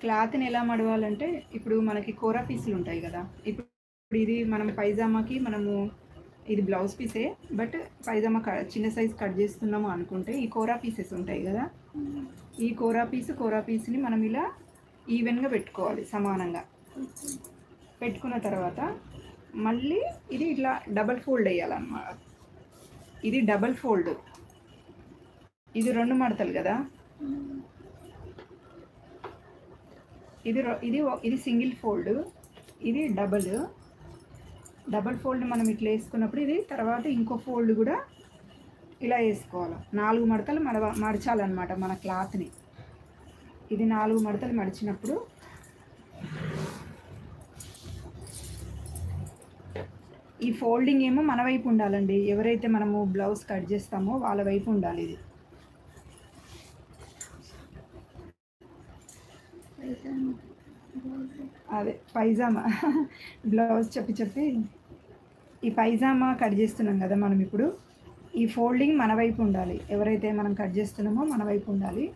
క్లాత్ని ఎలా మడవాలంటే ఇప్పుడు మనకి కోరా పీసులు ఉంటాయి కదా. ఇప్పుడు ఇది మనం పైజామాకి ఇది బ్లౌజ్ పీసే, బట్ పైజామా చిన్న సైజ్ కట్ చేస్తున్నాము అనుకుంటే ఈ కోరా పీసెస్ ఉంటాయి కదా. ఈ కోరా పీస్ని మనం ఇలా ఈవెన్గా పెట్టుకోవాలి, సమానంగా పెట్టుకున్న తర్వాత మళ్ళీ ఇది ఇట్లా డబల్ ఫోల్డ్ వేయాలన్నమాట. ఇది డబల్ ఫోల్డ్, ఇది 2 మడతలు కదా. ఇది సింగిల్ ఫోల్డ్, ఇది డబల్ ఫోల్డ్ మనం ఇట్లా వేసుకున్నప్పుడు ఇది తర్వాత ఇంకో ఫోల్డ్ కూడా ఇలా వేసుకోవాలి. 4 మడతలు మడచాలన్నమాట మన క్లాత్ని. ఇది 4 మడతలు మడిచినప్పుడు ఈ ఫోల్డింగ్ ఏమో మన వైపు ఉండాలండి. ఎవరైతే మనము బ్లౌజ్ కట్ చేస్తామో వాళ్ళ వైపు ఉండాలి ఇది. అదే పైజామా బ్లౌజ్ చెప్పి ఈ పైజామా కట్ చేస్తున్నాం కదా మనం. ఇప్పుడు ఈ ఫోల్డింగ్ మన వైపు ఉండాలి. ఎవరైతే మనం కట్ చేస్తున్నామో మన వైపు ఉండాలి.